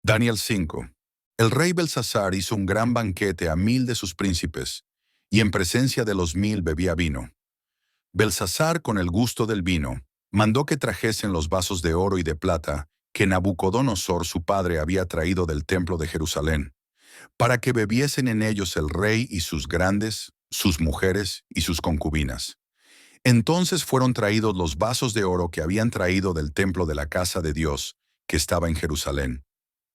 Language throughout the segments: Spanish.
Daniel 5. El rey Belsasar hizo un gran banquete a 1000 de sus príncipes, y en presencia de los 1000 bebía vino. Belsasar, con el gusto del vino, mandó que trajesen los vasos de oro y de plata que Nabucodonosor su padre había traído del templo de Jerusalén, para que bebiesen en ellos el rey y sus grandes, sus mujeres y sus concubinas. Entonces fueron traídos los vasos de oro que habían traído del templo de la casa de Dios, que estaba en Jerusalén.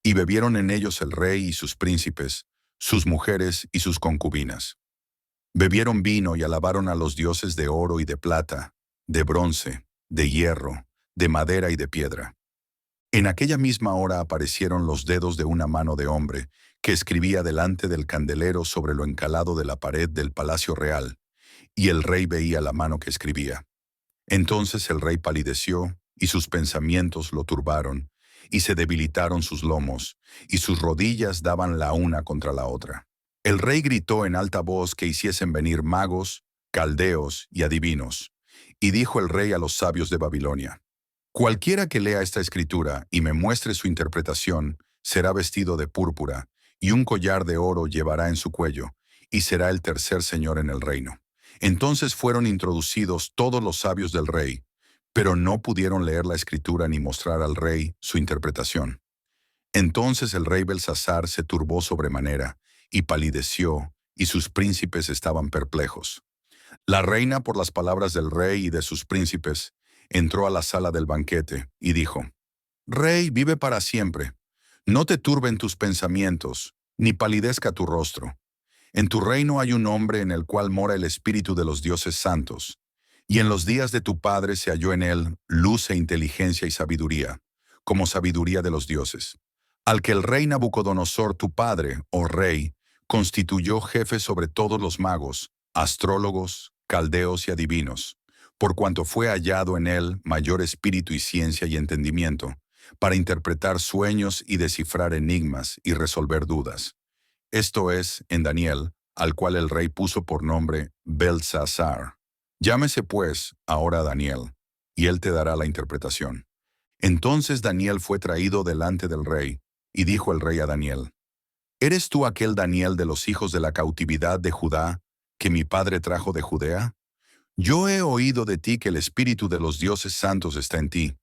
Y bebieron en ellos el rey y sus príncipes, sus mujeres y sus concubinas. Bebieron vino y alabaron a los dioses de oro y de plata, de bronce, de hierro, de madera y de piedra. En aquella misma hora aparecieron los dedos de una mano de hombre, que escribía delante del candelero sobre lo encalado de la pared del palacio real, y el rey veía la mano que escribía. Entonces el rey palideció, y sus pensamientos lo turbaron, y se debilitaron sus lomos, y sus rodillas daban la una contra la otra. El rey gritó en alta voz que hiciesen venir magos, caldeos y adivinos. Y dijo el rey a los sabios de Babilonia: Cualquiera que lea esta escritura y me muestre su interpretación, será vestido de púrpura, y un collar de oro llevará en su cuello, y será el tercer señor en el reino. Entonces fueron introducidos todos los sabios del rey, pero no pudieron leer la escritura ni mostrar al rey su interpretación. Entonces el rey Belsasar se turbó sobremanera, y palideció, y sus príncipes estaban perplejos. La reina, por las palabras del rey y de sus príncipes, entró a la sala del banquete, y dijo: Rey, vive para siempre. No te turben tus pensamientos, ni palidezca tu rostro. En tu reino hay un hombre en el cual mora el espíritu de los dioses santos, y en los días de tu padre se halló en él luz e inteligencia y sabiduría, como sabiduría de los dioses, al que el rey Nabucodonosor tu padre, oh rey, constituyó jefe sobre todos los magos, astrólogos, caldeos y adivinos, por cuanto fue hallado en él mayor espíritu y ciencia y entendimiento, para interpretar sueños y descifrar enigmas y resolver dudas. Esto es, en Daniel, al cual el rey puso por nombre Belsasar. Llámese pues ahora Daniel, y él te dará la interpretación. Entonces Daniel fue traído delante del rey, y dijo el rey a Daniel: ¿Eres tú aquel Daniel de los hijos de la cautividad de Judá, que mi padre trajo de Judea? Yo he oído de ti que el espíritu de los dioses santos está en ti,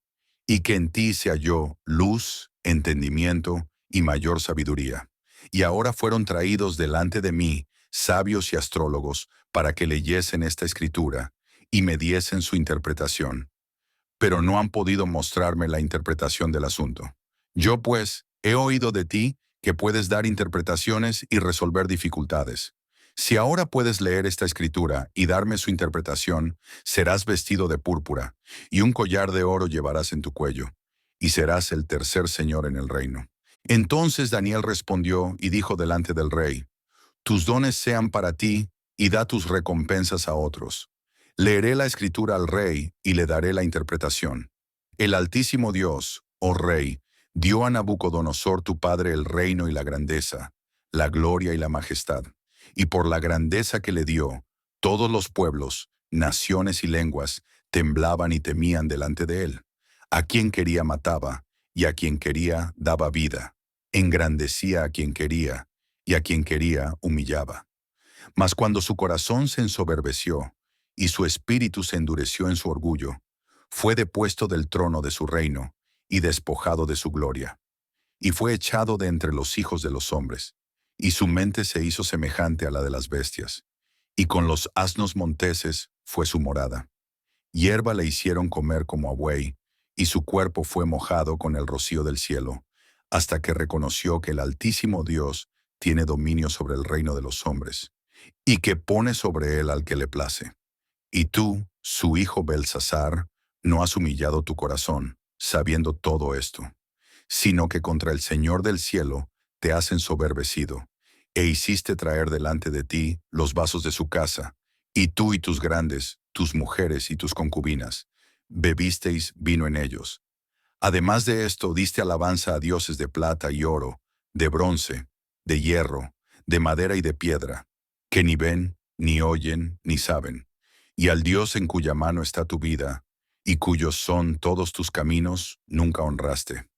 y que en ti se halló luz, entendimiento y mayor sabiduría. Y ahora fueron traídos delante de mí sabios y astrólogos para que leyesen esta escritura y me diesen su interpretación. Pero no han podido mostrarme la interpretación del asunto. Yo, pues, he oído de ti que puedes dar interpretaciones y resolver dificultades. Si ahora puedes leer esta escritura y darme su interpretación, serás vestido de púrpura, y un collar de oro llevarás en tu cuello, y serás el tercer señor en el reino. Entonces Daniel respondió y dijo delante del rey: Tus dones sean para ti, y da tus recompensas a otros. Leeré la escritura al rey y le daré la interpretación. El Altísimo Dios, oh rey, dio a Nabucodonosor tu padre el reino y la grandeza, la gloria y la majestad. Y por la grandeza que le dio, todos los pueblos, naciones y lenguas temblaban y temían delante de él. A quien quería mataba, y a quien quería daba vida. Engrandecía a quien quería, y a quien quería humillaba. Mas cuando su corazón se ensoberbeció, y su espíritu se endureció en su orgullo, fue depuesto del trono de su reino, y despojado de su gloria. Y fue echado de entre los hijos de los hombres, y su mente se hizo semejante a la de las bestias, y con los asnos monteses fue su morada. Hierba le hicieron comer como a buey, y su cuerpo fue mojado con el rocío del cielo, hasta que reconoció que el Altísimo Dios tiene dominio sobre el reino de los hombres, y que pone sobre él al que le place. Y tú, su hijo Belsasar, no has humillado tu corazón, sabiendo todo esto, sino que contra el Señor del cielo te has ensoberbecido, e hiciste traer delante de ti los vasos de su casa, y tú y tus grandes, tus mujeres y tus concubinas, bebisteis vino en ellos. Además de esto, diste alabanza a dioses de plata y oro, de bronce, de hierro, de madera y de piedra, que ni ven, ni oyen, ni saben, y al Dios en cuya mano está tu vida, y cuyos son todos tus caminos, nunca honraste.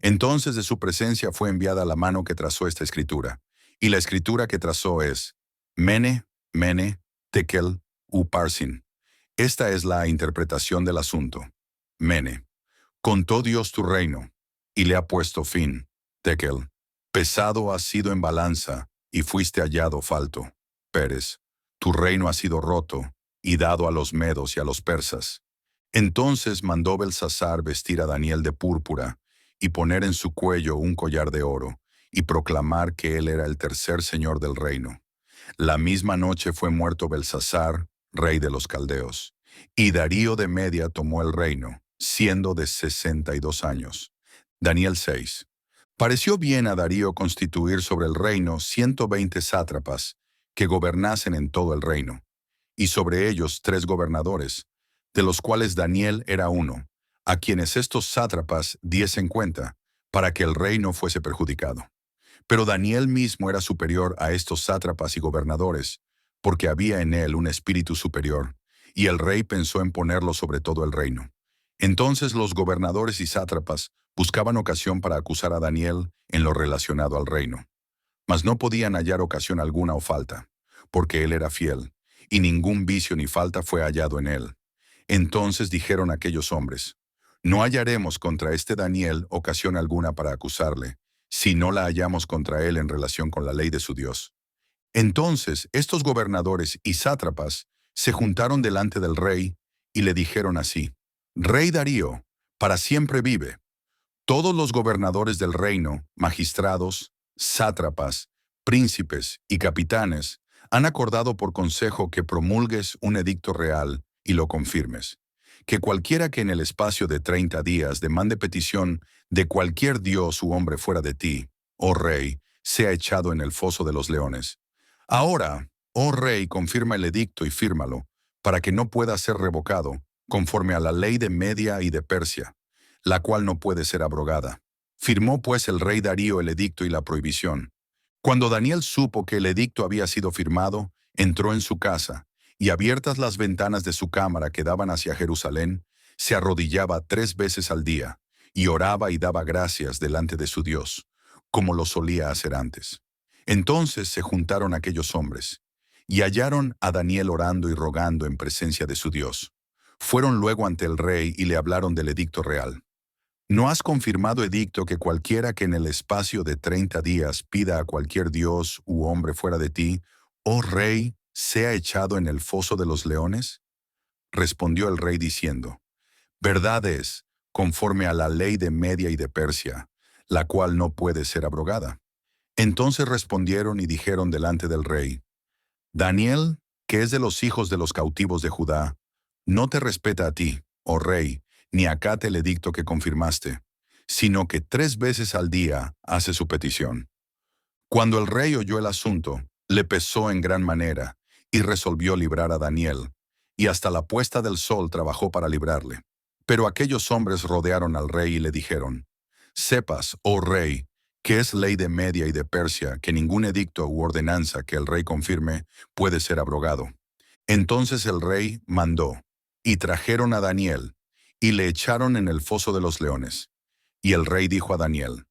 Entonces de su presencia fue enviada la mano que trazó esta escritura. Y la escritura que trazó es Mene, Mene, Tekel, Uparsin. Esta es la interpretación del asunto. Mene. Contó Dios tu reino, y le ha puesto fin. Tekel. Pesado has sido en balanza, y fuiste hallado falto. Pérez. Tu reino ha sido roto, y dado a los medos y a los persas. Entonces mandó Belsasar vestir a Daniel de púrpura, y poner en su cuello un collar de oro, y proclamar que él era el tercer señor del reino. La misma noche fue muerto Belsasar, rey de los caldeos, y Darío de Media tomó el reino, siendo de 62 años. Daniel 6. Pareció bien a Darío constituir sobre el reino 120 sátrapas, que gobernasen en todo el reino, y sobre ellos 3 gobernadores, de los cuales Daniel era uno, a quienes estos sátrapas diesen cuenta, para que el rey no fuese perjudicado. Pero Daniel mismo era superior a estos sátrapas y gobernadores, porque había en él un espíritu superior, y el rey pensó en ponerlo sobre todo el reino. Entonces los gobernadores y sátrapas buscaban ocasión para acusar a Daniel en lo relacionado al reino. Mas no podían hallar ocasión alguna o falta, porque él era fiel, y ningún vicio ni falta fue hallado en él. Entonces dijeron aquellos hombres, no hallaremos contra este Daniel ocasión alguna para acusarle, si no la hallamos contra él en relación con la ley de su Dios. Entonces estos gobernadores y sátrapas se juntaron delante del rey y le dijeron así, Rey Darío, para siempre vive. Todos los gobernadores del reino, magistrados, sátrapas, príncipes y capitanes han acordado por consejo que promulgues un edicto real y lo confirmes. Que cualquiera que en el espacio de 30 días demande petición de cualquier dios u hombre fuera de ti, oh rey, sea echado en el foso de los leones. Ahora, oh rey, confirma el edicto y fírmalo, para que no pueda ser revocado, conforme a la ley de Media y de Persia, la cual no puede ser abrogada. Firmó pues el rey Darío el edicto y la prohibición. Cuando Daniel supo que el edicto había sido firmado, entró en su casa, y abiertas las ventanas de su cámara que daban hacia Jerusalén, se arrodillaba 3 veces al día, y oraba y daba gracias delante de su Dios, como lo solía hacer antes. Entonces se juntaron aquellos hombres, y hallaron a Daniel orando y rogando en presencia de su Dios. Fueron luego ante el rey y le hablaron del edicto real. ¿No has confirmado edicto que cualquiera que en el espacio de 30 días pida a cualquier dios u hombre fuera de ti, oh rey, sea echado en el foso de los leones? Respondió el rey diciendo, verdad es, conforme a la ley de Media y de Persia, la cual no puede ser abrogada. Entonces respondieron y dijeron delante del rey, Daniel, que es de los hijos de los cautivos de Judá, no te respeta a ti, oh rey, ni acate el edicto que confirmaste, sino que 3 veces al día hace su petición. Cuando el rey oyó el asunto, le pesó en gran manera, y resolvió librar a Daniel, y hasta la puesta del sol trabajó para librarle. Pero aquellos hombres rodearon al rey y le dijeron, sepas, oh rey, que es ley de Media y de Persia, que ningún edicto u ordenanza que el rey confirme puede ser abrogado. Entonces el rey mandó, y trajeron a Daniel, y le echaron en el foso de los leones. Y el rey dijo a Daniel,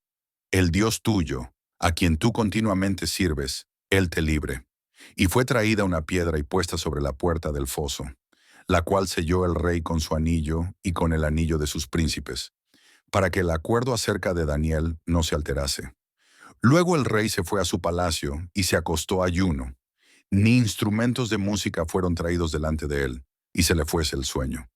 el Dios tuyo, a quien tú continuamente sirves, él te libre. Y fue traída una piedra y puesta sobre la puerta del foso, la cual selló el rey con su anillo y con el anillo de sus príncipes, para que el acuerdo acerca de Daniel no se alterase. Luego el rey se fue a su palacio y se acostó ayuno. Ni instrumentos de música fueron traídos delante de él, y se le fuese el sueño.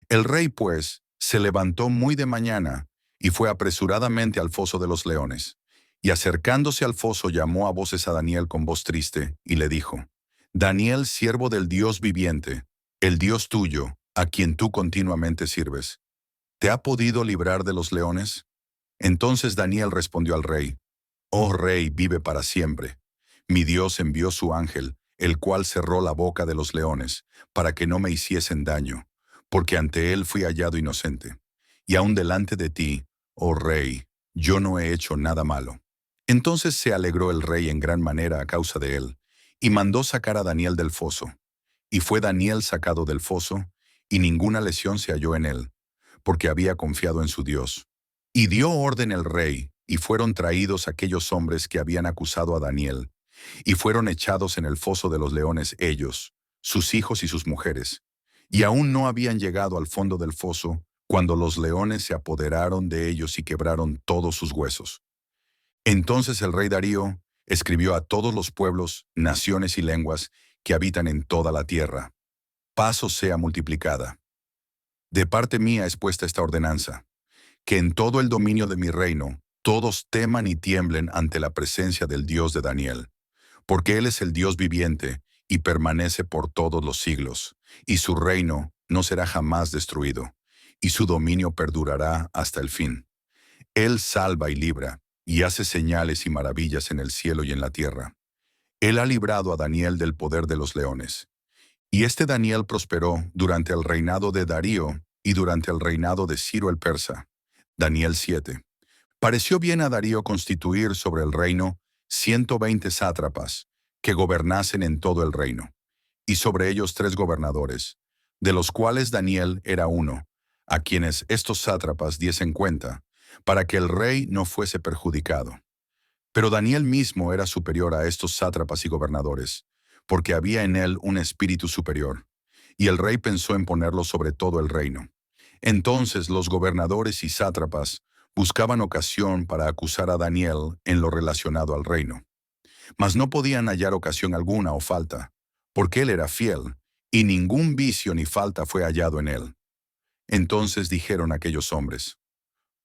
El rey, pues, se levantó muy de mañana y fue apresuradamente al foso de los leones. Y acercándose al foso llamó a voces a Daniel con voz triste, y le dijo, Daniel, siervo del Dios viviente, el Dios tuyo, a quien tú continuamente sirves, ¿te ha podido librar de los leones? Entonces Daniel respondió al rey, Oh rey, vive para siempre. Mi Dios envió su ángel, el cual cerró la boca de los leones, para que no me hiciesen daño, porque ante él fui hallado inocente. Y aun delante de ti, oh rey, yo no he hecho nada malo. Entonces se alegró el rey en gran manera a causa de él, y mandó sacar a Daniel del foso. Y fue Daniel sacado del foso, y ninguna lesión se halló en él, porque había confiado en su Dios. Y dio orden el rey, y fueron traídos aquellos hombres que habían acusado a Daniel, y fueron echados en el foso de los leones ellos, sus hijos y sus mujeres. Y aún no habían llegado al fondo del foso, cuando los leones se apoderaron de ellos y quebraron todos sus huesos. Entonces el rey Darío escribió a todos los pueblos, naciones y lenguas que habitan en toda la tierra: paz os sea multiplicada. De parte mía es puesta esta ordenanza, que en todo el dominio de mi reino todos teman y tiemblen ante la presencia del Dios de Daniel, porque Él es el Dios viviente y permanece por todos los siglos, y su reino no será jamás destruido, y su dominio perdurará hasta el fin. Él salva y libra, y hace señales y maravillas en el cielo y en la tierra. Él ha librado a Daniel del poder de los leones. Y este Daniel prosperó durante el reinado de Darío y durante el reinado de Ciro el persa. Daniel 7. Pareció bien a Darío constituir sobre el reino 120 sátrapas, que gobernasen en todo el reino, y sobre ellos 3 gobernadores, de los cuales Daniel era uno, a quienes estos sátrapas diesen cuenta, para que el rey no fuese perjudicado. Pero Daniel mismo era superior a estos sátrapas y gobernadores, porque había en él un espíritu superior, y el rey pensó en ponerlo sobre todo el reino. Entonces los gobernadores y sátrapas buscaban ocasión para acusar a Daniel en lo relacionado al reino. Mas no podían hallar ocasión alguna o falta, porque él era fiel, y ningún vicio ni falta fue hallado en él. Entonces dijeron aquellos hombres: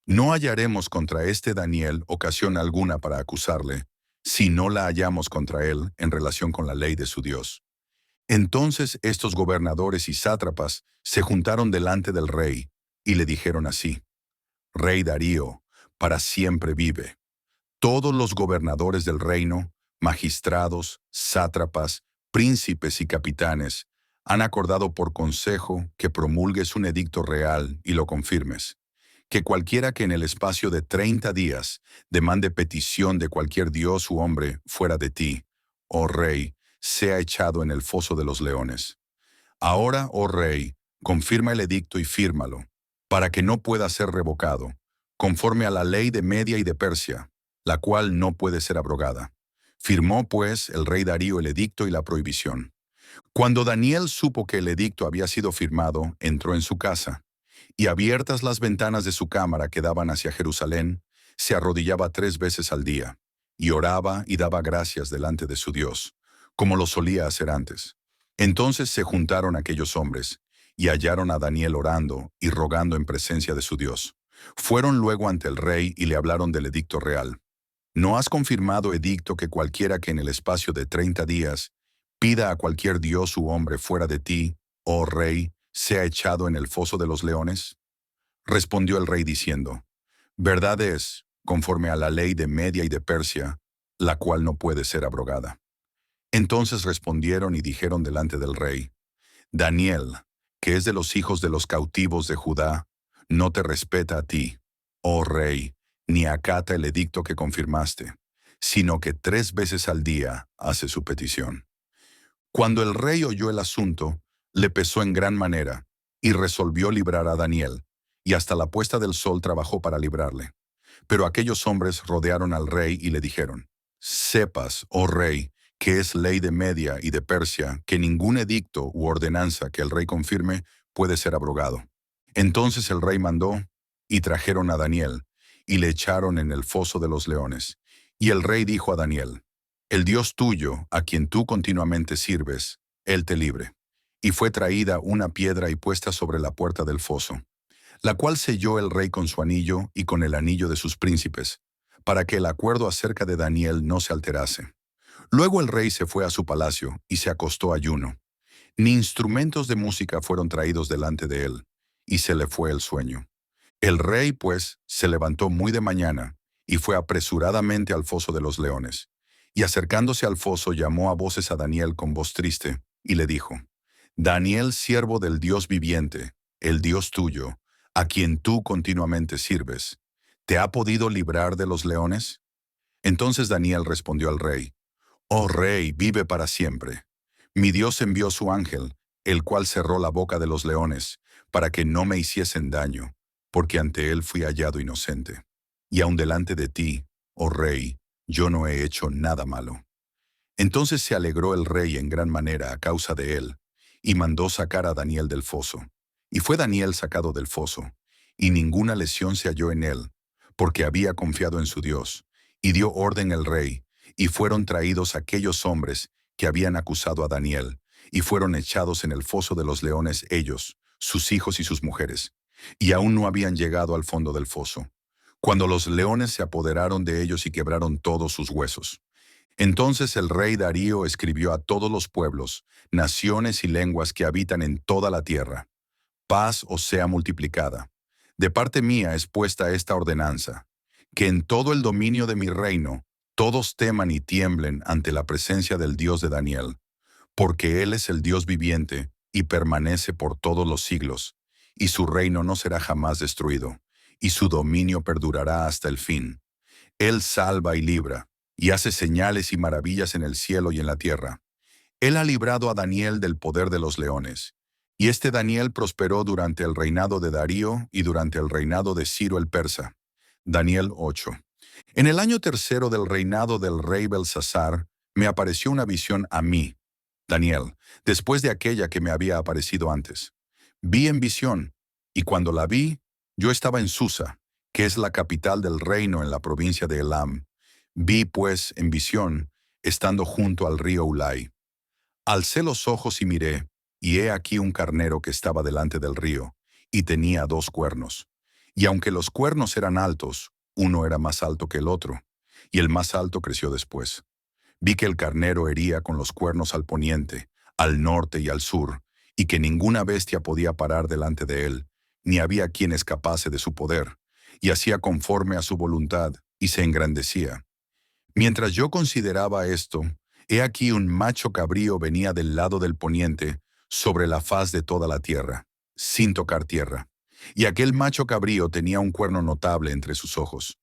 no hallaremos contra este Daniel ocasión alguna para acusarle, si no la hallamos contra él en relación con la ley de su Dios. Entonces estos gobernadores y sátrapas se juntaron delante del rey, y le dijeron así: Rey Darío, para siempre vive. Todos los gobernadores del reino, magistrados, sátrapas, príncipes y capitanes, han acordado por consejo que promulgues un edicto real y lo confirmes, que cualquiera que en el espacio de 30 días demande petición de cualquier dios u hombre fuera de ti, oh rey, sea echado en el foso de los leones. Ahora, oh rey, confirma el edicto y fírmalo, para que no pueda ser revocado, conforme a la ley de Media y de Persia, la cual no puede ser abrogada. Firmó, pues, el rey Darío el edicto y la prohibición. Cuando Daniel supo que el edicto había sido firmado, entró en su casa, y abiertas las ventanas de su cámara que daban hacia Jerusalén, se arrodillaba 3 veces al día, y oraba y daba gracias delante de su Dios, como lo solía hacer antes. Entonces se juntaron aquellos hombres, y hallaron a Daniel orando y rogando en presencia de su Dios. Fueron luego ante el rey y le hablaron del edicto real. ¿No has confirmado edicto que cualquiera que en el espacio de 30 días pida a cualquier dios u hombre fuera de ti, oh rey, sea echado en el foso de los leones? Respondió el rey diciendo: verdad es, conforme a la ley de Media y de Persia, la cual no puede ser abrogada. Entonces respondieron y dijeron delante del rey: Daniel, que es de los hijos de los cautivos de Judá, no te respeta a ti, oh rey, ni acata el edicto que confirmaste, sino que 3 veces al día hace su petición. Cuando el rey oyó el asunto, le pesó en gran manera, y resolvió librar a Daniel, y hasta la puesta del sol trabajó para librarle. Pero aquellos hombres rodearon al rey y le dijeron: sepas, oh rey, que es ley de Media y de Persia, que ningún edicto u ordenanza que el rey confirme puede ser abrogado. Entonces el rey mandó, y trajeron a Daniel, y le echaron en el foso de los leones. Y el rey dijo a Daniel: el Dios tuyo, a quien tú continuamente sirves, él te libre. Y fue traída una piedra y puesta sobre la puerta del foso, la cual selló el rey con su anillo y con el anillo de sus príncipes, para que el acuerdo acerca de Daniel no se alterase. Luego el rey se fue a su palacio y se acostó ayuno. Ni instrumentos de música fueron traídos delante de él, y se le fue el sueño. El rey, pues, se levantó muy de mañana, y fue apresuradamente al foso de los leones. Y acercándose al foso llamó a voces a Daniel con voz triste, y le dijo: Daniel, siervo del Dios viviente, el Dios tuyo, a quien tú continuamente sirves, ¿te ha podido librar de los leones? Entonces Daniel respondió al rey: oh rey, vive para siempre. Mi Dios envió su ángel, el cual cerró la boca de los leones, para que no me hiciesen daño, porque ante él fui hallado inocente. Y aun delante de ti, oh rey, yo no he hecho nada malo. Entonces se alegró el rey en gran manera a causa de él, y mandó sacar a Daniel del foso. Y fue Daniel sacado del foso, y ninguna lesión se halló en él, porque había confiado en su Dios. Y dio orden el rey, y fueron traídos aquellos hombres que habían acusado a Daniel, y fueron echados en el foso de los leones ellos, sus hijos y sus mujeres, y aún no habían llegado al fondo del foso, cuando los leones se apoderaron de ellos y quebraron todos sus huesos. Entonces el rey Darío escribió a todos los pueblos, naciones y lenguas que habitan en toda la tierra: paz os sea multiplicada. De parte mía es puesta esta ordenanza, que en todo el dominio de mi reino todos teman y tiemblen ante la presencia del Dios de Daniel, porque Él es el Dios viviente y permanece por todos los siglos, y su reino no será jamás destruido, y su dominio perdurará hasta el fin. Él salva y libra, y hace señales y maravillas en el cielo y en la tierra. Él ha librado a Daniel del poder de los leones. Y este Daniel prosperó durante el reinado de Darío y durante el reinado de Ciro el persa. Daniel 8. En el año tercero del reinado del rey Belsasar, me apareció una visión a mí, Daniel, después de aquella que me había aparecido antes. Vi en visión, y cuando la vi, yo estaba en Susa, que es la capital del reino en la provincia de Elam. Vi, pues, en visión, estando junto al río Ulai. Alcé los ojos y miré, y he aquí un carnero que estaba delante del río, y tenía 2 cuernos. Y aunque los cuernos eran altos, uno era más alto que el otro, y el más alto creció después. Vi que el carnero hería con los cuernos al poniente, al norte y al sur, y que ninguna bestia podía parar delante de él, ni había quien escapase de su poder, y hacía conforme a su voluntad, y se engrandecía. Mientras yo consideraba esto, he aquí un macho cabrío venía del lado del poniente, sobre la faz de toda la tierra, sin tocar tierra. Y aquel macho cabrío tenía un cuerno notable entre sus ojos.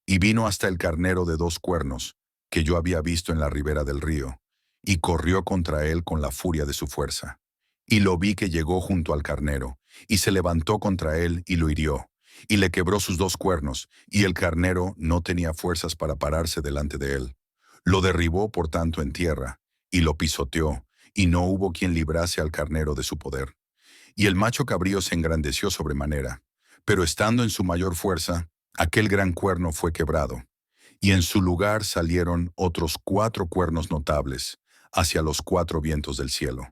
Y vino hasta el carnero de 2 cuernos, que yo había visto en la ribera del río, y corrió contra él con la furia de su fuerza. Y lo vi que llegó junto al carnero, y se levantó contra él y lo hirió, y le quebró sus 2 cuernos, y el carnero no tenía fuerzas para pararse delante de él. Lo derribó por tanto en tierra, y lo pisoteó, y no hubo quien librase al carnero de su poder. Y el macho cabrío se engrandeció sobremanera, pero estando en su mayor fuerza, aquel gran cuerno fue quebrado, y en su lugar salieron otros 4 cuernos notables, hacia los 4 vientos del cielo.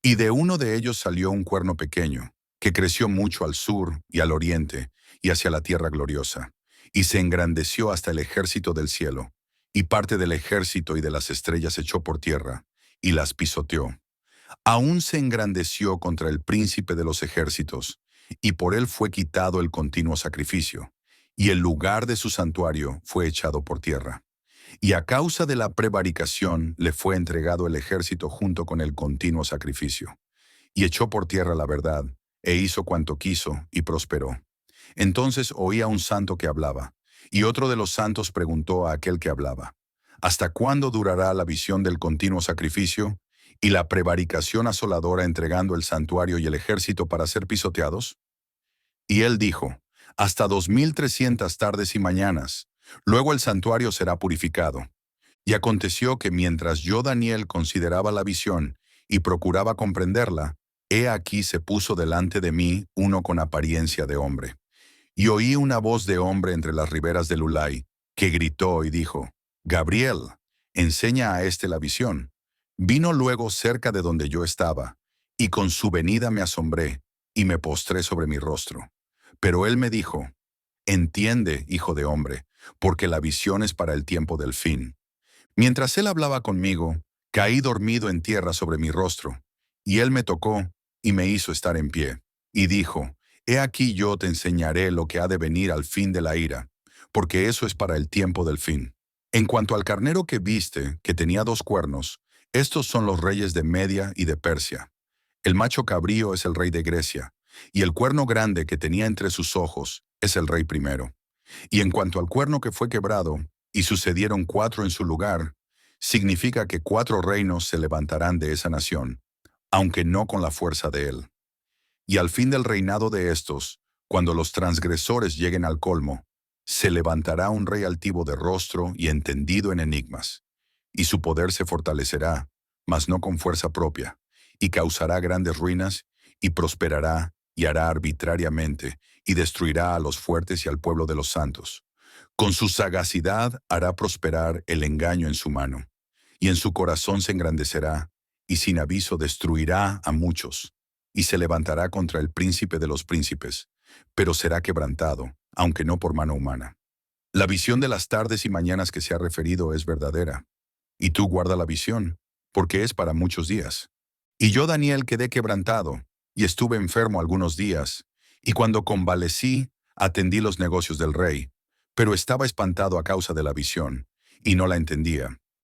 Y de uno de ellos salió un cuerno pequeño, que creció mucho al sur y al oriente, y hacia la tierra gloriosa, y se engrandeció hasta el ejército del cielo, y parte del ejército y de las estrellas echó por tierra, y las pisoteó. Aún se engrandeció contra el príncipe de los ejércitos, y por él fue quitado el continuo sacrificio, y el lugar de su santuario fue echado por tierra. Y a causa de la prevaricación le fue entregado el ejército junto con el continuo sacrificio. Y echó por tierra la verdad, e hizo cuanto quiso, y prosperó. Entonces oía un santo que hablaba, y otro de los santos preguntó a aquel que hablaba: ¿hasta cuándo durará la visión del continuo sacrificio y la prevaricación asoladora entregando el santuario y el ejército para ser pisoteados? Y él dijo: hasta 2300 tardes y mañanas, luego el santuario será purificado. Y aconteció que mientras yo, Daniel, consideraba la visión y procuraba comprenderla, he aquí se puso delante de mí uno con apariencia de hombre. Y oí una voz de hombre entre las riberas del Ulai, que gritó y dijo: Gabriel, enseña a este la visión. Vino luego cerca de donde yo estaba, y con su venida me asombré, y me postré sobre mi rostro. Pero él me dijo: entiende, hijo de hombre, porque la visión es para el tiempo del fin. Mientras él hablaba conmigo, caí dormido en tierra sobre mi rostro, y él me tocó y me hizo estar en pie, y dijo: he aquí yo te enseñaré lo que ha de venir al fin de la ira, porque eso es para el tiempo del fin. En cuanto al carnero que viste, que tenía 2 cuernos, estos son los reyes de Media y de Persia. El macho cabrío es el rey de Grecia, y el cuerno grande que tenía entre sus ojos es el rey primero. Y en cuanto al cuerno que fue quebrado, y sucedieron 4 en su lugar, significa que 4 reinos se levantarán de esa nación, aunque no con la fuerza de él. Y al fin del reinado de estos, Cuando los transgresores lleguen al colmo, se levantará un rey altivo de rostro y entendido en enigmas, y su poder se fortalecerá, mas no con fuerza propia, y causará grandes ruinas, y prosperará, y hará arbitrariamente, y destruirá a los fuertes y al pueblo de los santos. Con su sagacidad hará prosperar el engaño en su mano, y en su corazón se engrandecerá, y sin aviso destruirá a muchos, y se levantará contra el príncipe de los príncipes, pero será quebrantado, aunque no por mano humana. La visión de las tardes y mañanas que se ha referido es verdadera, y tú guarda la visión, porque es para muchos días. Y yo, Daniel, quedé quebrantado, y estuve enfermo algunos días, y cuando convalecí, atendí los negocios del rey, pero estaba espantado a causa de la visión, y no la entendía.